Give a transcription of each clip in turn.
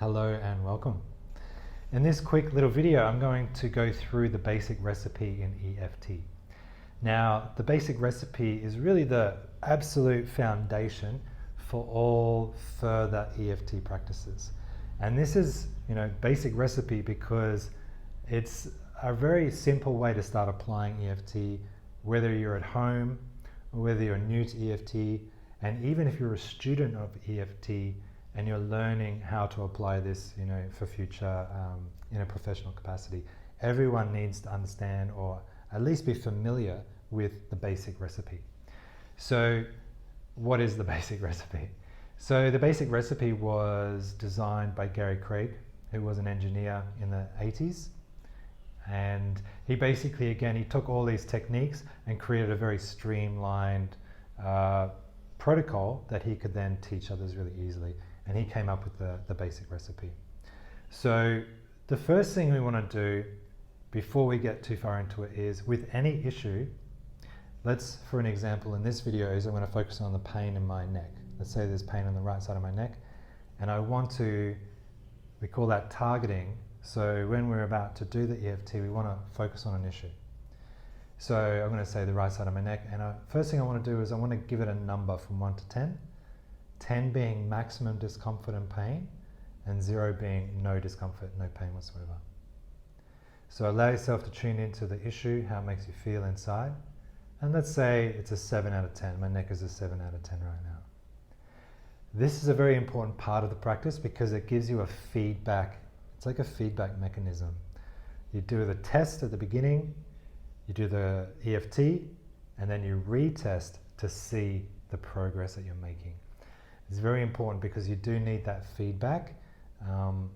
Hello and welcome. In this quick little video, I'm going to go through the basic recipe in EFT. Now, the basic recipe is really the absolute foundation for all further EFT practices. And this is, basic recipe because it's a very simple way to start applying EFT, whether you're at home or whether you're new to EFT, and even if you're a student of EFT and you're learning how to apply this, for future in a professional capacity. Everyone needs to understand or at least be familiar with the basic recipe. So what is the basic recipe? So the basic recipe was designed by Gary Craig, who was an engineer in the 80s. And he basically, again, he took all these techniques and created a very streamlined protocol that he could then teach others really easily. And he came up with the basic recipe. So the first thing we want to do before we get too far into it is, with any issue, for an example in this video, I'm going to focus on the pain in my neck. Let's say there's pain on the right side of my neck, and I want to, we call that targeting. So when we're about to do the EFT, we want to focus on an issue. So I'm going to say the right side of my neck, and first thing I want to do is I want to give it a number from 1 to 10. 10 being maximum discomfort and pain, and 0 being no discomfort, no pain whatsoever. So allow yourself to tune into the issue, how it makes you feel inside. And let's say it's a 7 out of 10. My neck is a 7 out of 10 right now. This is a very important part of the practice because it gives you a feedback. It's like a feedback mechanism. You do the test at the beginning, you do the EFT, and then you retest to see the progress that you're making. It's very important because you do need that feedback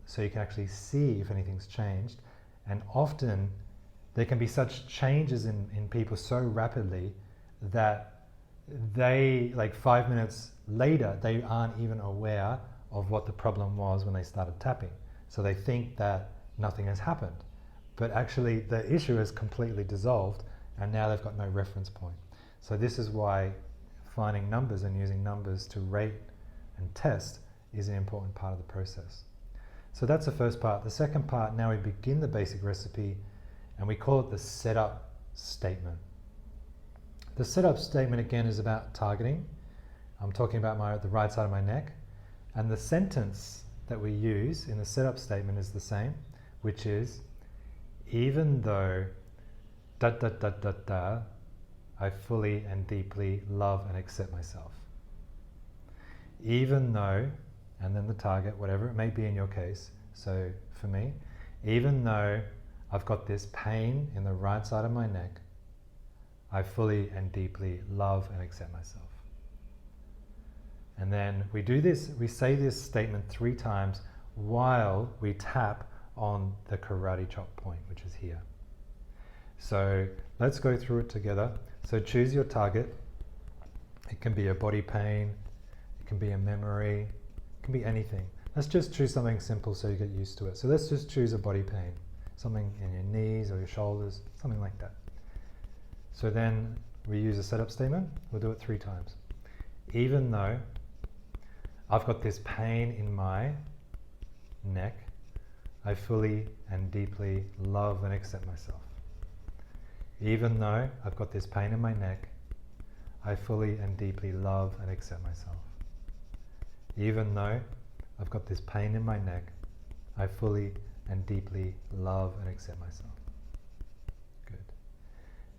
so you can actually see if anything's changed. And often there can be such changes in people so rapidly that they, like 5 minutes later, they aren't even aware of what the problem was when they started tapping. So they think that nothing has happened. But actually the issue is completely dissolved and now they've got no reference point. So this is why finding numbers and using numbers to rate and test is an important part of the process. So that's the first part. The second part, now we begin the basic recipe, and we call it the setup statement. The setup statement again is about targeting. I'm talking about the right side of my neck, and the sentence that we use in the setup statement is the same, which is, even though I fully and deeply love and accept myself. Even though, and then the target, whatever it may be in your case. So for me, even though I've got this pain in the right side of my neck, I fully and deeply love and accept myself. And then we do this, we say this statement 3 times while we tap on the karate chop point, which is here. So let's go through it together. So choose your target. It can be a body pain, it can be a memory, it can be anything. Let's just choose something simple so you get used to it. So let's just choose a body pain, something in your knees or your shoulders, something like that. So then we use a setup statement. We'll do it 3 times. Even though I've got this pain in my neck, I fully and deeply love and accept myself. Even though I've got this pain in my neck, I fully and deeply love and accept myself. Even though I've got this pain in my neck, I fully and deeply love and accept myself. Good.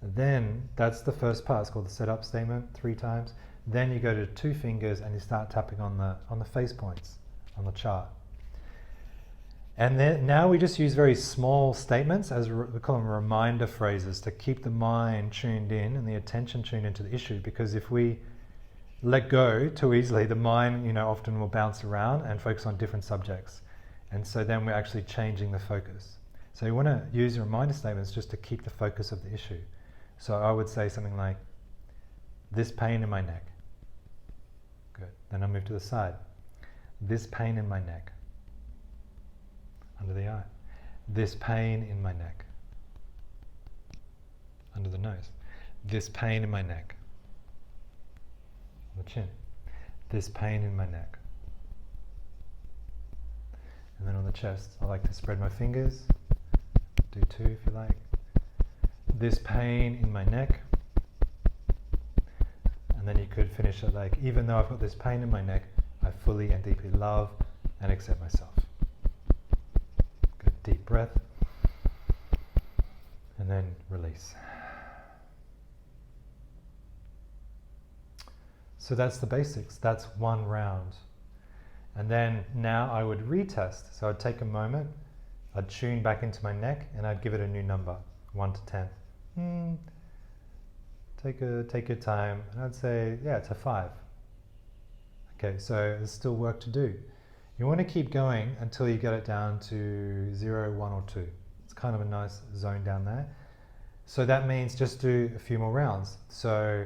And then that's the first part. It's called the setup statement 3 times. Then you go to 2 fingers and you start tapping on the face points on the chart. And then now we just use very small statements, as we call them reminder phrases, to keep the mind tuned in and the attention tuned into the issue. Because if we let go too easily, the mind, often will bounce around and focus on different subjects. And so then we're actually changing the focus. So you want to use reminder statements just to keep the focus of the issue. So I would say something like, this pain in my neck. Good. Then I move to the side. This pain in my neck. Under the eye. This pain in my neck. Under the nose. This pain in my neck. On the chin. This pain in my neck. chest. I like to spread my fingers. Do 2 if you like. This pain in my neck. And then you could finish it like, even though I've got this pain in my neck, I fully and deeply love and accept myself. Good deep breath. And then release. So that's the basics. That's one round. And then now I would retest. So I'd take a moment, I'd tune back into my neck, and I'd give it a new number, 1 to 10. Take your time, and I'd say, yeah, it's a 5. Okay, so there's still work to do. You want to keep going until you get it down to 0, 1, or 2. It's kind of a nice zone down there. So that means just do a few more rounds. So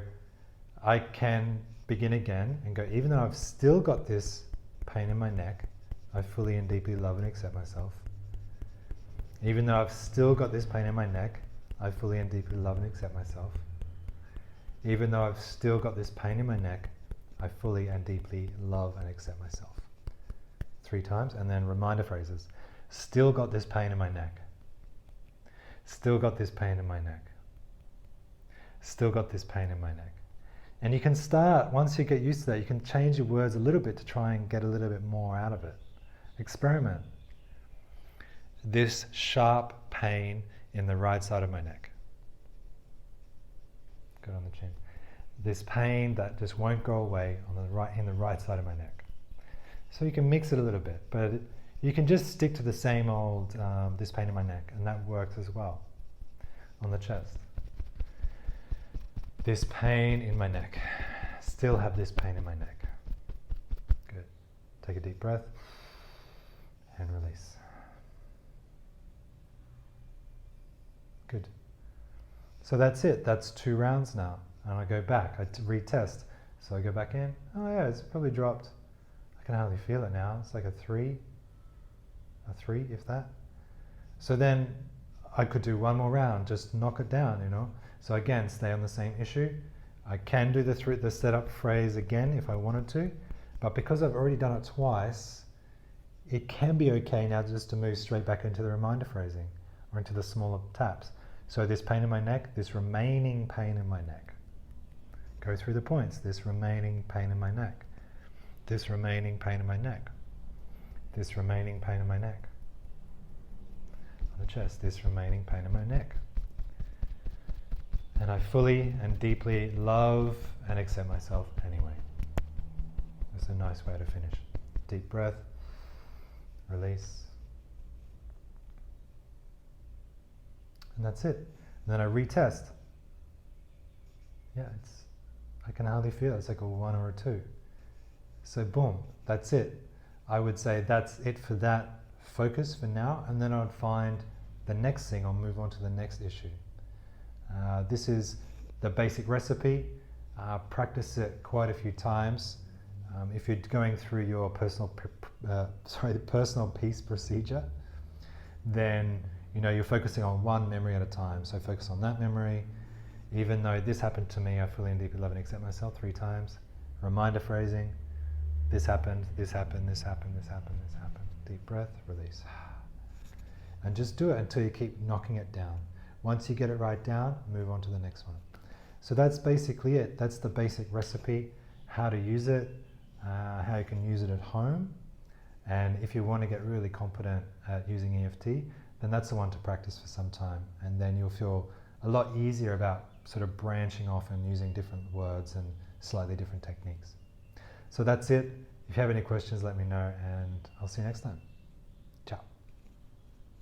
I can begin again and go, even though I've still got this pain in my neck, I fully and deeply love and accept myself. Even though I've still got this pain in my neck, I fully and deeply love and accept myself. Even though I've still got this pain in my neck, I fully and deeply love and accept myself. 3 times, and then reminder phrases. Still got this pain in my neck. Still got this pain in my neck. Still got this pain in my neck. And you can start, once you get used to that, you can change your words a little bit to try and get a little bit more out of it. Experiment. This sharp pain in the right side of my neck. Good on the chin. This pain that just won't go away on the right side of my neck. So you can mix it a little bit, but you can just stick to the same old this pain in my neck, and that works as well on the chest. This pain in my neck. Still have this pain in my neck. Good. Take a deep breath and release. Good. So that's it. That's 2 rounds now. And I go back. I retest. So I go back in. Oh yeah, it's probably dropped. I can hardly feel it now. It's like a 3, if that. So then I could do 1 more round, just knock it down, you know. So again, stay on the same issue. I can do the setup phrase again if I wanted to, but because I've already done it twice, it can be okay now just to move straight back into the reminder phrasing or into the smaller taps. So this pain in my neck, this remaining pain in my neck. Go through the points. This remaining pain in my neck. This remaining pain in my neck. This remaining pain in my neck. On the chest, this remaining pain in my neck. And I fully and deeply love and accept myself anyway. That's a nice way to finish. Deep breath, release. And that's it. And then I retest. Yeah, I can hardly feel it. It's like a 1 or a 2. So boom, that's it. I would say that's it for that focus for now, and then I'd find the next thing, I'll move on to the next issue. This is the basic recipe. Practice it quite a few times. If you're going through your personal peace procedure, then you're focusing on one memory at a time. So focus on that memory. Even though this happened to me, I fully and deeply love and accept myself 3 times. Reminder phrasing. This happened, this happened, this happened, this happened, this happened. Deep breath, release. And just do it until you keep knocking it down. Once you get it right down, move on to the next one. So that's basically it. That's the basic recipe, how to use it, how you can use it at home. And if you want to get really competent at using EFT, then that's the one to practice for some time. And then you'll feel a lot easier about sort of branching off and using different words and slightly different techniques. So that's it. If you have any questions, let me know, and I'll see you next time.